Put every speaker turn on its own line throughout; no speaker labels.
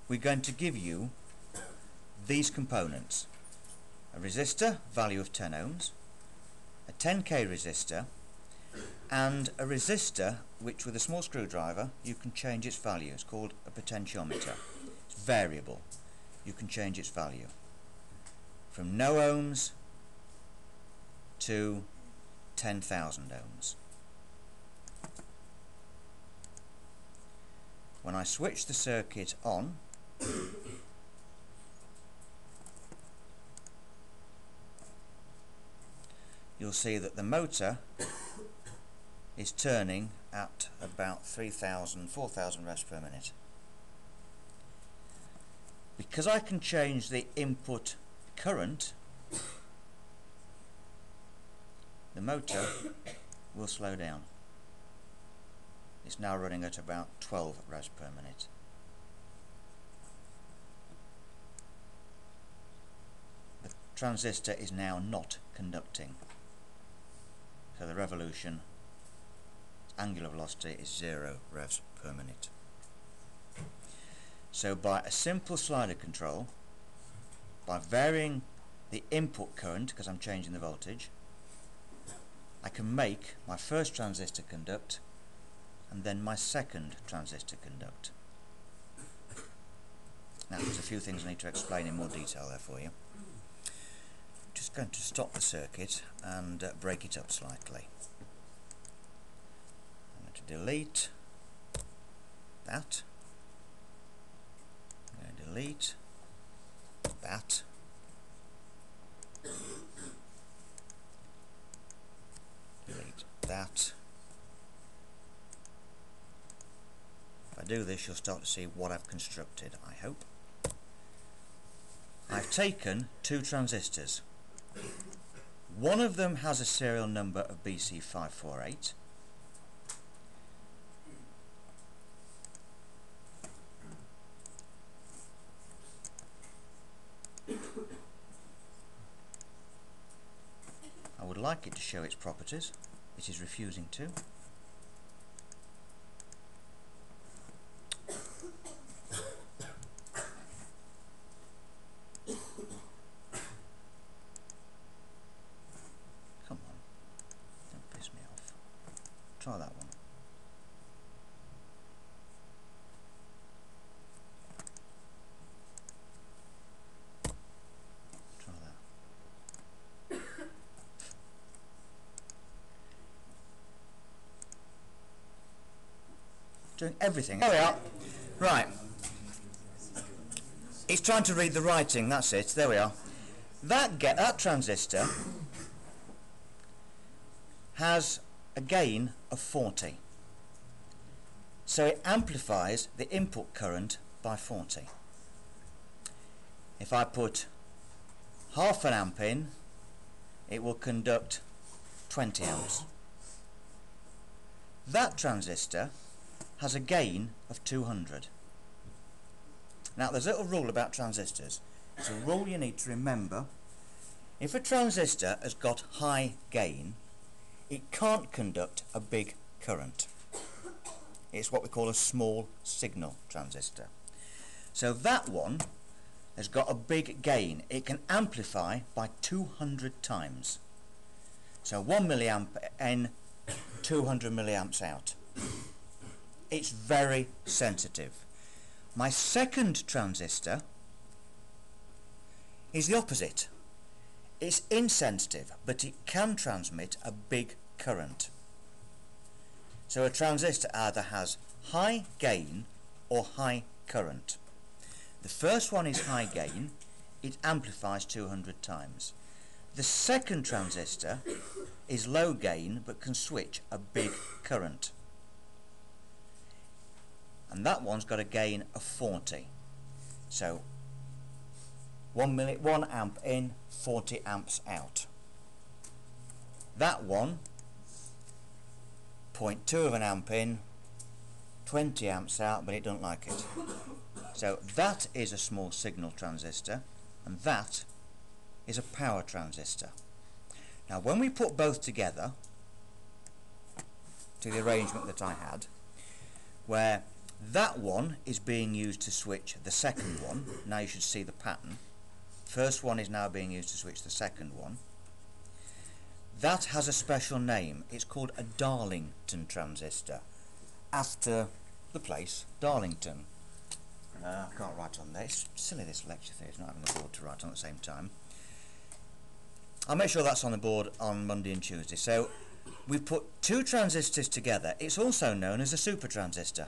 we're going to give you these components: a resistor, value of 10 ohms, a 10k resistor, and a resistor which with a small screwdriver you can change its value. It's called a potentiometer. It's variable. You can change its value from no ohms to 10,000 ohms. When I switch the circuit on, you'll see that the motor is turning at about 3,000, 4,000 revs per minute. Because I can change the input current, the motor will slow down. It's now running at about 12 revs per minute. The transistor is now not conducting, so the revolution angular velocity is 0 revs per minute. So by a simple slider control, by varying the input current because I'm changing the voltage, I can make my first transistor conduct and then my second transistor conduct. Now there's a few things I need to explain in more detail there for you. Just going to stop the circuit and break it up slightly. I'm going to delete that. I'm going to delete that. Delete that. If I do this, you'll start to see what I've constructed, I hope. I've taken two transistors. One of them has a serial number of BC548. I would like it to show its properties. It is refusing to. Come on, don't piss me off. Try that one. Try that. Doing everything. There we are. Right. It's trying to read the writing, that's it. There we are. That transistor has a gain of 40. So it amplifies the input current by 40. If I put half an amp in, it will conduct 20 amps. That transistor has a gain of 200. Now there's a little rule about transistors. It's a rule you need to remember. If a transistor has got high gain, it can't conduct a big current. It's what we call a small signal transistor. So that one has got a big gain. It can amplify by 200 times. So 1 milliamp in, 200 milliamps out. It's very sensitive. My second transistor is the opposite. It's insensitive, but it can transmit a big current. So a transistor either has high gain or high current. The first one is high gain. It amplifies 200 times. The second transistor is low gain but can switch a big current. And that one's got a gain of 40. So 1 amp in, 40 amps out. That one, 0.2 of an amp in, 20 amps out, but it don't like it. So that is a small signal transistor, and that is a power transistor. Now when we put both together to the arrangement that I had, where That one is being used to switch the second one. Now you should see the pattern. First one is now being used to switch the second one. That has a special name. It's called a Darlington transistor, after the place Darlington. I can't write on there. It's silly, this lecture thing. It's not having a board to write on at the same time. I'll make sure that's on the board on Monday and Tuesday. So we've put two transistors together. It's also known as a super transistor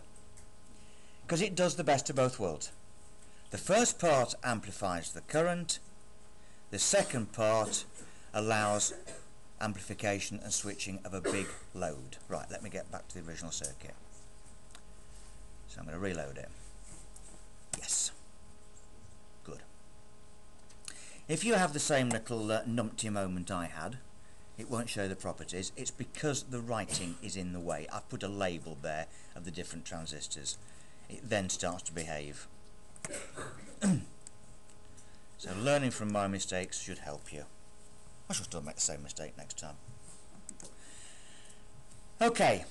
because it does the best of both worlds. The first part amplifies the current. The second part allows amplification and switching of a big load. Right, let me get back to the original circuit. So I'm going to reload it. Yes. Good. If you have the same little numpty moment I had, it won't show the properties. It's because the writing is in the way. I've put a label there of the different transistors. It then starts to behave. So learning from my mistakes should help you. I shall still make the same mistake next time. Okay,